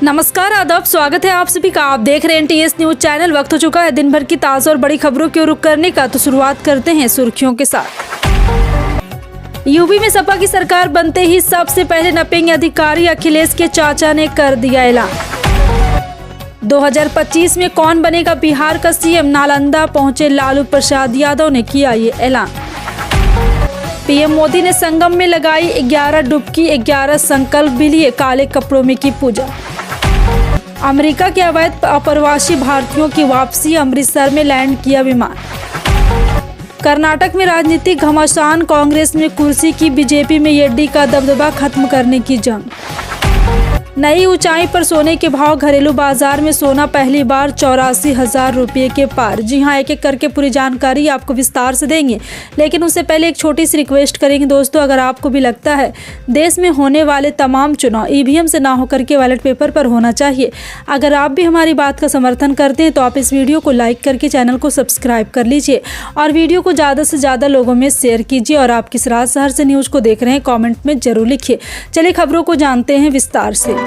नमस्कार, आदाब, स्वागत है आप सभी का। आप देख रहे हैं NTS न्यूज चैनल। वक्त हो चुका है दिन भर की ताज़ा और बड़ी खबरों की ओर रुख करने का, तो शुरुआत करते हैं सुर्खियों के साथ। यूपी में सपा की सरकार बनते ही सबसे पहले नपेंगे अधिकारी, अखिलेश के चाचा ने कर दिया ऐलान। 2025 में कौन बनेगा बिहार का सीएम, नालंदा पहुंचे लालू प्रसाद यादव ने किया ये ऐलान। पीएम मोदी ने संगम में लगाई 11 डुबकी, 11 संकल्प भी लिए, काले कपड़ों में की पूजा। अमेरिका के अवैध अप्रवासी भारतीयों की वापसी, अमृतसर में लैंड किया विमान। कर्नाटक में राजनीतिक घमासान, कांग्रेस में कुर्सी की, बीजेपी में येड्डी का दबदबा खत्म करने की जंग। नई ऊंचाई पर सोने के भाव, घरेलू बाजार में सोना पहली बार 84,000 रुपये के पार। जी हां, एक एक करके पूरी जानकारी आपको विस्तार से देंगे, लेकिन उससे पहले एक छोटी सी रिक्वेस्ट करेंगे दोस्तों। अगर आपको भी लगता है देश में होने वाले तमाम चुनाव ईवीएम से ना होकर के बैलेट पेपर पर होना चाहिए, अगर आप भी हमारी बात का समर्थन करते हैं तो आप इस वीडियो को लाइक करके चैनल को सब्सक्राइब कर लीजिए और वीडियो को ज़्यादा से ज़्यादा लोगों में शेयर कीजिए। और आप किस राज शहर से न्यूज़ को देख रहे हैं कॉमेंट में जरूर लिखिए। चलिए खबरों को जानते हैं विस्तार से।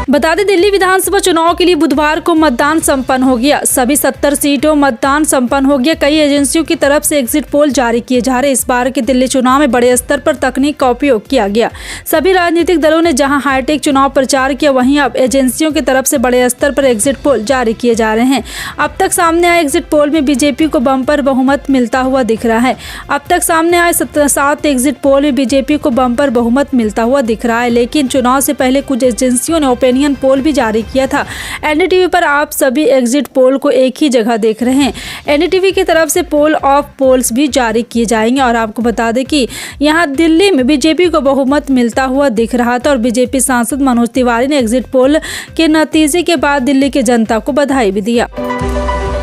बता दें, दिल्ली विधानसभा चुनाव के लिए बुधवार को मतदान संपन्न हो गया। सभी 70 सीटों मतदान संपन्न हो गया। कई एजेंसियों की तरफ से एग्जिट पोल जारी किए जा रहे। इस बार के दिल्ली चुनाव में बड़े स्तर पर तकनीक का उपयोग किया गया। सभी राजनीतिक दलों ने जहां हाईटेक चुनाव प्रचार किया, वहीं अब एजेंसियों की तरफ से बड़े स्तर पर एग्जिट पोल जारी किए जा रहे हैं। अब तक सामने आए एग्जिट पोल में बीजेपी को बम्पर बहुमत मिलता हुआ दिख रहा है। अब तक सामने आए 7 एग्जिट पोल में बीजेपी को बम्पर बहुमत मिलता हुआ दिख रहा है। लेकिन चुनाव से पहले कुछ एजेंसियों ने ओपिनियन पोल भी जारी किया था। एनडीटीवी पर आप सभी एग्जिट पोल को एक ही जगह देख रहे हैं। एनडीटीवी की तरफ से पोल ऑफ पोल्स भी जारी किए जाएंगे। और आपको बता दें कि यहां दिल्ली में बीजेपी को बहुमत मिलता हुआ दिख रहा था और बीजेपी सांसद मनोज तिवारी ने एग्जिट पोल के नतीजे के बाद दिल्ली की जनता को बधाई भी दिया।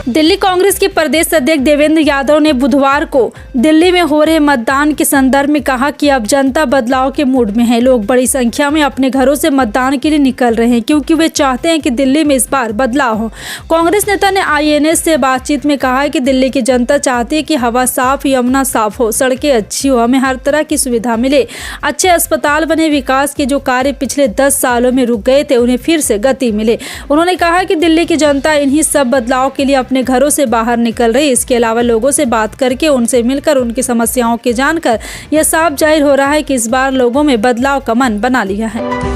दिल्ली कांग्रेस के प्रदेश अध्यक्ष देवेंद्र यादव ने बुधवार को दिल्ली में हो रहे मतदान के संदर्भ में कहा कि अब जनता बदलाव के मूड में है। लोग बड़ी संख्या में अपने घरों से मतदान के लिए निकल रहे हैं क्योंकि वे चाहते हैं कि दिल्ली में इस बार बदलाव हो। कांग्रेस नेता ने INS से बातचीत में कहा है कि दिल्ली की जनता चाहती है कि हवा साफ, यमुना साफ हो, सड़कें अच्छी हो, हमें हर तरह की सुविधा मिले, अच्छे अस्पताल बने, विकास के जो कार्य पिछले 10 सालों में रुक गए थे उन्हें फिर से गति मिले। उन्होंने कहा कि दिल्ली की जनता इन्हीं सब बदलाव के लिए अपने घरों से बाहर निकल रही। इसके अलावा लोगों से बात करके, उनसे मिलकर, उनकी समस्याओं के जानकर यह साफ जाहिर हो रहा है कि इस बार लोगों में बदलाव का मन बना लिया है।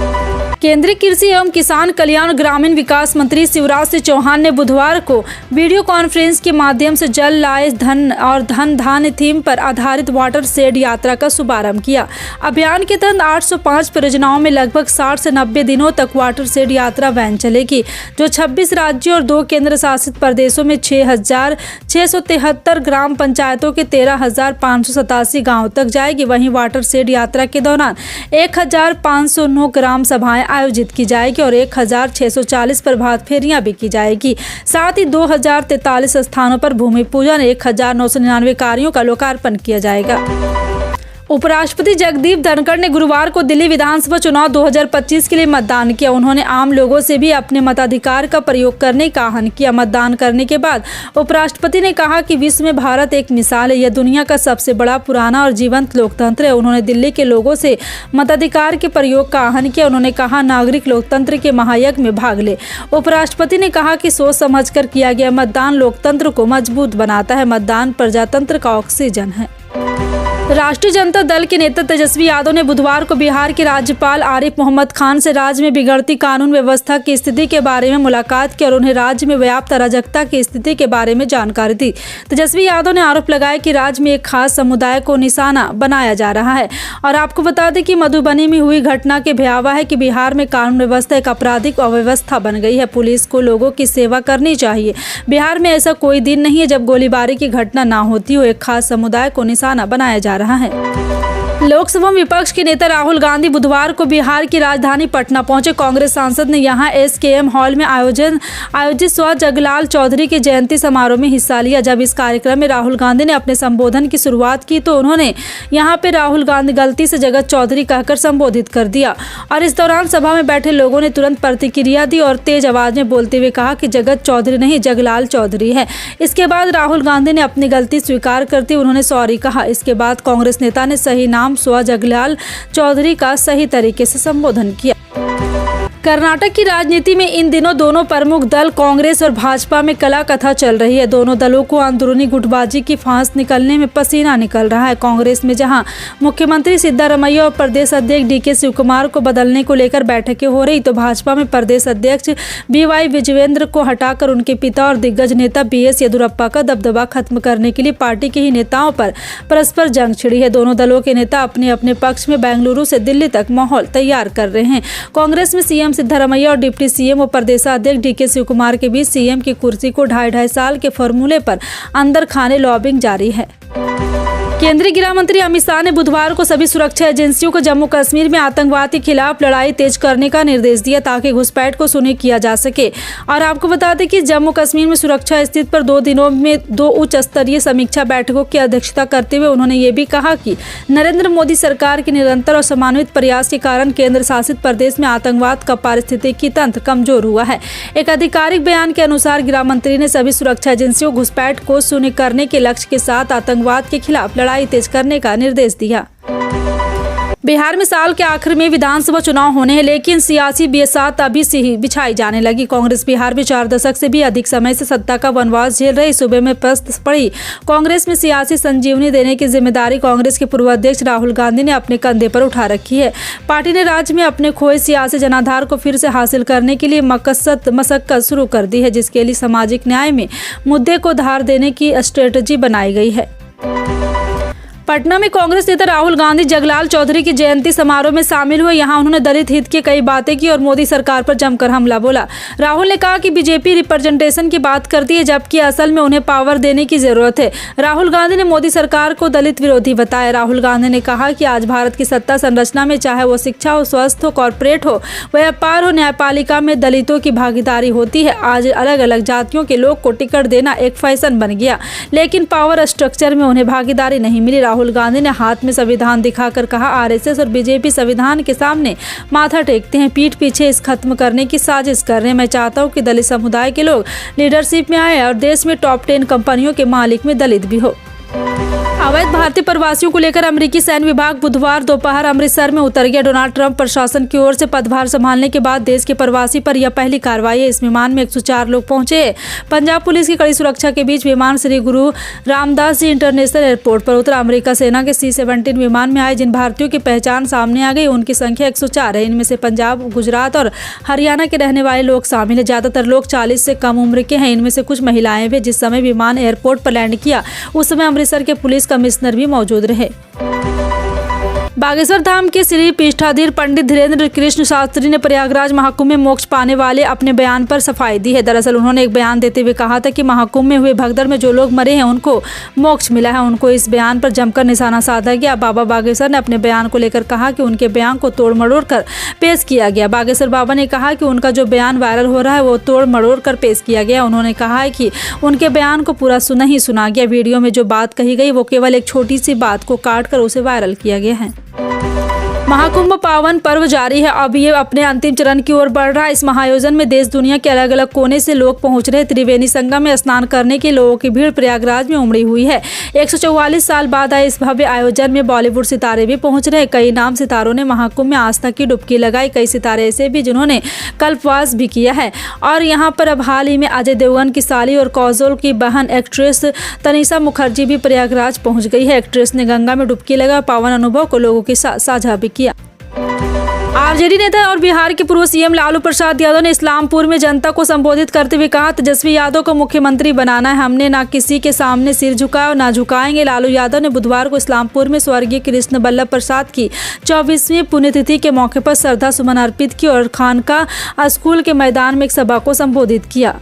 केंद्रीय कृषि एवं किसान कल्याण ग्रामीण विकास मंत्री शिवराज सिंह चौहान ने बुधवार को वीडियो कॉन्फ्रेंस के माध्यम से जल लाए धन और धन धान्य थीम पर आधारित वाटर शेड यात्रा का शुभारंभ किया। अभियान के तहत 805 परियोजनाओं में लगभग 60 से 90 दिनों तक वाटर शेड यात्रा वैन चलेगी, जो 26 राज्यों और 2 केंद्र शासित प्रदेशों में 6,673 ग्राम पंचायतों के 13,587 गाँव तक जाएगी। वहीं वाटर शेड यात्रा के दौरान 1,509 ग्राम सभाएं आयोजित की जाएगी और 1,640 प्रभात फेरियां भी की जाएगी। साथ ही 2,043 स्थानों पर भूमि पूजन, 1,999 कार्यों का लोकार्पण किया जाएगा। उपराष्ट्रपति जगदीप धनखड़ ने गुरुवार को दिल्ली विधानसभा चुनाव 2025 के लिए मतदान किया। उन्होंने आम लोगों से भी अपने मताधिकार का प्रयोग करने का आह्वान किया। मतदान करने के बाद उपराष्ट्रपति ने कहा कि विश्व में भारत एक मिसाल है। यह दुनिया का सबसे बड़ा, पुराना और जीवंत लोकतंत्र है। उन्होंने दिल्ली के लोगों से मताधिकार के प्रयोग का आह्वान किया। उन्होंने कहा, नागरिक लोकतंत्र के महायज्ञ में भाग ले। उपराष्ट्रपति ने कहा कि सोच समझकर किया गया मतदान लोकतंत्र को मजबूत बनाता है। मतदान प्रजातंत्र का ऑक्सीजन है। राष्ट्रीय जनता दल के नेता तेजस्वी यादव ने बुधवार को बिहार के राज्यपाल आरिफ मोहम्मद खान से राज्य में बिगड़ती कानून व्यवस्था की स्थिति के बारे में मुलाकात की और उन्हें राज्य में व्याप्त अराजकता की स्थिति के बारे में जानकारी दी। तेजस्वी यादव ने आरोप लगाया कि राज्य में एक खास समुदाय को निशाना बनाया जा रहा है। और आपको बता दें कि मधुबनी में हुई घटना के भयावह है कि बिहार में कानून व्यवस्था एक आपराधिक अव्यवस्था बन गई है। पुलिस को लोगों की सेवा करनी चाहिए। बिहार में ऐसा कोई दिन नहीं है जब गोलीबारी की घटना ना होती हो। एक खास समुदाय को निशाना बनाया जा रहा है। लोकसभा विपक्ष के नेता राहुल गांधी बुधवार को बिहार की राजधानी पटना पहुंचे। कांग्रेस सांसद ने यहां SKM हॉल में आयोजित स्व जगलाल चौधरी के जयंती समारोह में हिस्सा लिया। जब इस कार्यक्रम में राहुल गांधी ने अपने संबोधन की शुरुआत की तो उन्होंने यहां पे राहुल गांधी गलती से जगत चौधरी कहकर संबोधित कर दिया और इस दौरान सभा में बैठे लोगों ने तुरंत प्रतिक्रिया दी और तेज आवाज में बोलते हुए कहा कि जगत चौधरी नहीं, जगलाल चौधरी है। इसके बाद राहुल गांधी ने अपनी गलती स्वीकार करते उन्होंने सॉरी कहा। इसके बाद कांग्रेस नेता ने सही नाम स्व जगलाल चौधरी का सही तरीके से संबोधन किया। कर्नाटक की राजनीति में इन दिनों दोनों प्रमुख दल कांग्रेस और भाजपा में कला कथा चल रही है। दोनों दलों को अंदरूनी गुटबाजी की फांस निकलने में पसीना निकल रहा है। कांग्रेस में जहां मुख्यमंत्री सिद्धारमैया और प्रदेश अध्यक्ष डीके शिवकुमार को बदलने को लेकर बैठकें हो रही, तो भाजपा में प्रदेश अध्यक्ष बीवाई विजयेंद्र को हटाकर उनके पिता और दिग्गज नेता बीएस येदियुरप्पा का दबदबा खत्म करने के लिए पार्टी के ही नेताओं पर परस्पर जंग छिड़ी है। दोनों दलों के नेता अपने अपने पक्ष में बेंगलुरु से दिल्ली तक माहौल तैयार कर रहे हैं। कांग्रेस में सीएम सिद्धारमैया और डिप्टी सीएम और प्रदेशाध्यक्ष डीके शिवकुमार के बीच सीएम की कुर्सी को 2.5 साल के फॉर्मूले पर अंदर खाने लॉबिंग जारी है। केंद्रीय गृह मंत्री अमित शाह ने बुधवार को सभी सुरक्षा एजेंसियों को जम्मू कश्मीर में आतंकवाद के खिलाफ लड़ाई तेज करने का निर्देश दिया ताकि घुसपैठ को सुनिश्चित किया जा सके। और आपको बता दें कि जम्मू कश्मीर में सुरक्षा स्थिति पर 2 दिनों में 2 उच्च स्तरीय समीक्षा बैठकों की अध्यक्षता करते हुए उन्होंने ये भी कहा कि नरेंद्र मोदी सरकार के निरंतर और समन्वित प्रयास के कारण केंद्र शासित प्रदेश में आतंकवाद का पारिस्थितिकी तंत्र कमजोर हुआ है। एक आधिकारिक बयान के अनुसार गृह मंत्री ने सभी सुरक्षा एजेंसियों घुसपैठ को शून्य करने के लक्ष्य के साथ आतंकवाद के खिलाफ लड़ाई तेज करने का निर्देश दिया। बिहार में साल के आखिर में विधानसभा चुनाव होने हैं, लेकिन सियासी बिसात अभी से ही बिछाई जाने लगी। कांग्रेस बिहार में 4 दशक से भी अधिक समय से सत्ता का वनवास झेल रही सूबे में पस्त पड़ी कांग्रेस में सियासी संजीवनी देने की जिम्मेदारी कांग्रेस के पूर्व अध्यक्ष राहुल गांधी ने अपने कंधे पर उठा रखी है। पार्टी ने राज्य में अपने खोए सियासी जनाधार को फिर से हासिल करने के लिए मशक्कत शुरू कर दी है, जिसके लिए सामाजिक न्याय में मुद्दे को धार देने की स्ट्रेटजी बनाई गई है। पटना में कांग्रेस नेता राहुल गांधी जगलाल चौधरी की जयंती समारोह में शामिल हुए। यहां उन्होंने दलित हित की कई बातें की और मोदी सरकार पर जमकर हमला बोला। राहुल ने कहा कि बीजेपी रिप्रेजेंटेशन की बात करती है, जबकि असल में उन्हें पावर देने की जरूरत है। राहुल गांधी ने मोदी सरकार को दलित विरोधी बताया। राहुल गांधी ने कहा कि आज भारत की सत्ता संरचना में, चाहे वो शिक्षा हो, स्वास्थ्य हो, कॉर्पोरेट हो, व्यापार हो, न्यायपालिका में दलितों की भागीदारी होती है। आज अलग अलग जातियों के लोग को टिकट देना एक फैशन बन गया, लेकिन पावर स्ट्रक्चर में उन्हें भागीदारी नहीं मिली। राहुल गांधी ने हाथ में संविधान दिखाकर कहा, आरएसएस और बीजेपी संविधान के सामने माथा टेकते हैं, पीठ पीछे इस खत्म करने की साजिश कर रहे हैं। मैं चाहता हूं कि दलित समुदाय के लोग लीडरशिप में आए और देश में टॉप 10 कंपनियों के मालिक में दलित भी हो। अवैध भारतीय प्रवासियों को लेकर अमेरिकी सैन्य विभाग बुधवार दोपहर अमृतसर में उतर गया। डोनाल्ड ट्रंप प्रशासन की ओर से पदभार संभालने के बाद देश के प्रवासी पर यह पहली कार्रवाई है। इस विमान में 104 लोग पहुंचे। पंजाब पुलिस की कड़ी सुरक्षा के बीच विमान श्री गुरु रामदास जी इंटरनेशनल एयरपोर्ट पर उतरा। अमेरिका सेना के C-17 विमान में आए जिन भारतीयों की पहचान सामने आ गई, उनकी संख्या 104 है। इनमें से पंजाब, गुजरात और हरियाणा के रहने वाले लोग शामिल है। ज्यादातर लोग 40 से कम उम्र के हैं। इनमें से कुछ महिलाएं भी। जिस समय विमान एयरपोर्ट पर लैंड किया, उस समय अमृतसर के पुलिस कमिश्नर भी मौजूद रहे। बागेश्वर धाम के श्री पीठाधीश पंडित धीरेन्द्र कृष्ण शास्त्री ने प्रयागराज महाकुंभ में मोक्ष पाने वाले अपने बयान पर सफाई दी है। दरअसल उन्होंने एक बयान देते हुए कहा था कि महाकुंभ में हुए भगदड़ में जो लोग मरे हैं उनको मोक्ष मिला है। उनको इस बयान पर जमकर निशाना साधा गया। बाबा बागेश्वर ने अपने बयान को लेकर कहा कि उनके बयान को तोड़ मड़ोड़ कर पेश किया गया। बागेश्वर बाबा ने कहा कि उनका जो बयान वायरल हो रहा है वो तोड़ मड़ोड़ कर पेश किया गया। उन्होंने कहा है कि उनके बयान को पूरा नहीं सुना गया। वीडियो में जो बात कही गई वो केवल एक छोटी सी बात को काट कर उसे वायरल किया गया है। महाकुंभ पावन पर्व जारी है। अब ये अपने अंतिम चरण की ओर बढ़ रहा है। इस महाआयोजन में देश दुनिया के अलग अलग कोने से लोग पहुंच रहे। त्रिवेणी संगम में स्नान करने के लोगों की भीड़ प्रयागराज में उमड़ी हुई है। 144 साल बाद आए इस भव्य आयोजन में बॉलीवुड सितारे भी पहुंच रहे। कई नाम सितारों ने महाकुंभ में आस्था की डुबकी लगाई। कई सितारे ऐसे भी जिन्होंने कल्पवास भी किया है। और यहाँ पर अब हाल ही में अजय देवगन की साली और काजोल की बहन एक्ट्रेस तनिषा मुखर्जी भी प्रयागराज पहुंच गई है। एक्ट्रेस ने गंगा में डुबकी लगा पावन अनुभव को लोगों के साथ साझा भी किया। आरजेडी नेता और बिहार के पूर्व सीएम लालू प्रसाद यादव ने इस्लामपुर में जनता को संबोधित करते हुए कहा, तेजस्वी यादव को मुख्यमंत्री बनाना है। हमने ना किसी के सामने सिर झुकाया और ना झुकाएंगे। लालू यादव ने बुधवार को इस्लामपुर में स्वर्गीय कृष्ण बल्लभ प्रसाद की 24वीं पुण्यतिथि के मौके पर श्रद्धा सुमन अर्पित की और खानका स्कूल के मैदान में एक सभा को संबोधित किया।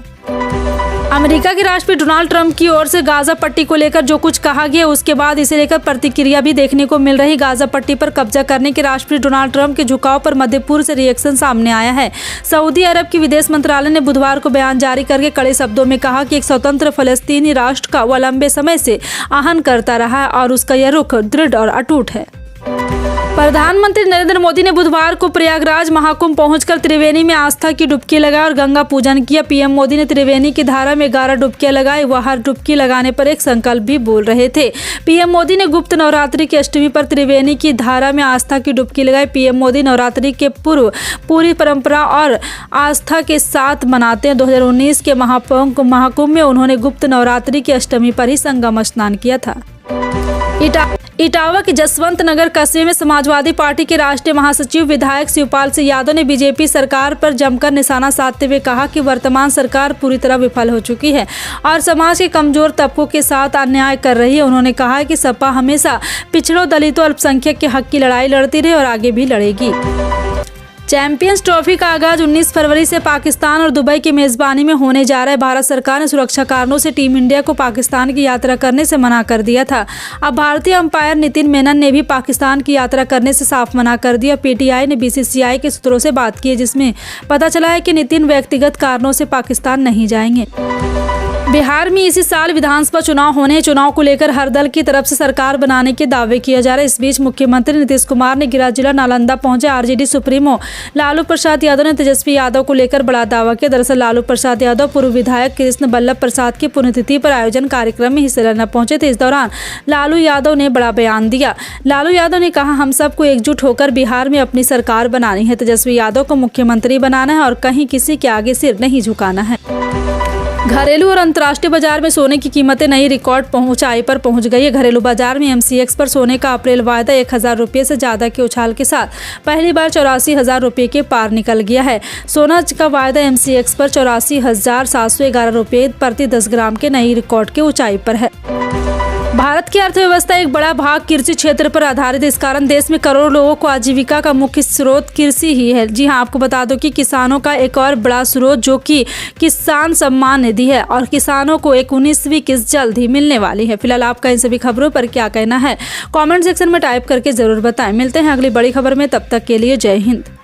अमेरिका के राष्ट्रपति डोनाल्ड ट्रंप की ओर से गाजा पट्टी को लेकर जो कुछ कहा गया उसके बाद इसे लेकर प्रतिक्रिया भी देखने को मिल रही। गाजा पट्टी पर कब्जा करने के राष्ट्रपति डोनाल्ड ट्रंप के झुकाव पर मध्य पूर्व से रिएक्शन सामने आया है। सऊदी अरब की विदेश मंत्रालय ने बुधवार को बयान जारी करके कड़े शब्दों में कहा कि एक स्वतंत्र फलस्तीनी राष्ट्र का वह लंबे समय से आहन करता रहा है और उसका यह रुख दृढ़ और अटूट है। प्रधानमंत्री नरेंद्र मोदी ने बुधवार को प्रयागराज महाकुंभ पहुंचकर त्रिवेणी में आस्था की डुबकी लगाई और गंगा पूजन किया। पीएम मोदी ने त्रिवेणी की धारा में 11 डुबकियां लगाई। वह हर डुबकी लगाने पर एक संकल्प भी बोल रहे थे। पीएम मोदी ने गुप्त नवरात्रि की अष्टमी पर त्रिवेणी की धारा में आस्था की डुबकी लगाई। पीएम मोदी नवरात्रि के पूर्व पूरी परंपरा और आस्था के साथ मनाते हैं। 2019 के महाकुंभ में उन्होंने गुप्त नवरात्रि की अष्टमी पर ही संगम स्नान किया था। इटावा के जसवंत नगर कस्बे में समाजवादी पार्टी के राष्ट्रीय महासचिव विधायक शिवपाल सिंह यादव ने बीजेपी सरकार पर जमकर निशाना साधते हुए कहा कि वर्तमान सरकार पूरी तरह विफल हो चुकी है और समाज के कमजोर तबकों के साथ अन्याय कर रही है। उन्होंने कहा कि सपा हमेशा पिछड़ों, दलितों, अल्पसंख्यक के हक की लड़ाई लड़ती रही और आगे भी लड़ेगी। चैंपियंस ट्रॉफी का आगाज 19 फरवरी से पाकिस्तान और दुबई की मेजबानी में होने जा रहा है। भारत सरकार ने सुरक्षा कारणों से टीम इंडिया को पाकिस्तान की यात्रा करने से मना कर दिया था। अब भारतीय अंपायर नितिन मेनन ने भी पाकिस्तान की यात्रा करने से साफ मना कर दिया। पीटीआई ने बीसीसीआई के सूत्रों से बात की है, जिसमें पता चला है कि नितिन व्यक्तिगत कारणों से पाकिस्तान नहीं जाएंगे। बिहार में इसी साल विधानसभा चुनाव होने हैं। चुनाव को लेकर हर दल की तरफ से सरकार बनाने के दावे किए जा रहे हैं। इस बीच मुख्यमंत्री नीतीश कुमार ने गृह जिला नालंदा पहुंचे। आरजेडी सुप्रीमो लालू प्रसाद यादव ने तेजस्वी यादव को लेकर बड़ा दावा किया। दरअसल लालू प्रसाद यादव पूर्व विधायक कृष्ण बल्लभ प्रसाद की पुण्यतिथि पर आयोजन कार्यक्रम में हिस्सा लेना पहुंचे थे। इस दौरान लालू यादव ने बड़ा बयान दिया। लालू यादव ने कहा, हम सबको एकजुट होकर बिहार में अपनी सरकार बनानी है। तेजस्वी यादव को मुख्यमंत्री बनाना है और कहीं किसी के आगे सिर नहीं झुकाना है। घरेलू और अंतर्राष्ट्रीय बाजार में सोने की कीमतें नई रिकॉर्ड ऊंचाई पर पहुंच गई है। घरेलू बाजार में एमसीएक्स पर सोने का अप्रैल वायदा 1000 रुपये से ज्यादा के उछाल के साथ पहली बार 84,000 रुपये के पार निकल गया है। सोना का वायदा एमसीएक्स पर 84,711 रुपये प्रति 10 ग्राम के नई रिकॉर्ड के ऊंचाई पर है। भारत की अर्थव्यवस्था एक बड़ा भाग कृषि क्षेत्र पर आधारित है। इस कारण देश में करोड़ों लोगों को आजीविका का मुख्य स्रोत कृषि ही है। जी हां, आपको बता दो कि किसानों का एक और बड़ा स्रोत जो कि किसान सम्मान निधि है और किसानों को एक 19वीं किस्त जल्द ही मिलने वाली है। फिलहाल आपका इन सभी खबरों पर क्या कहना है, कमेंट सेक्शन में टाइप करके जरूर बताएं। मिलते हैं अगली बड़ी खबर में, तब तक के लिए जय हिंद।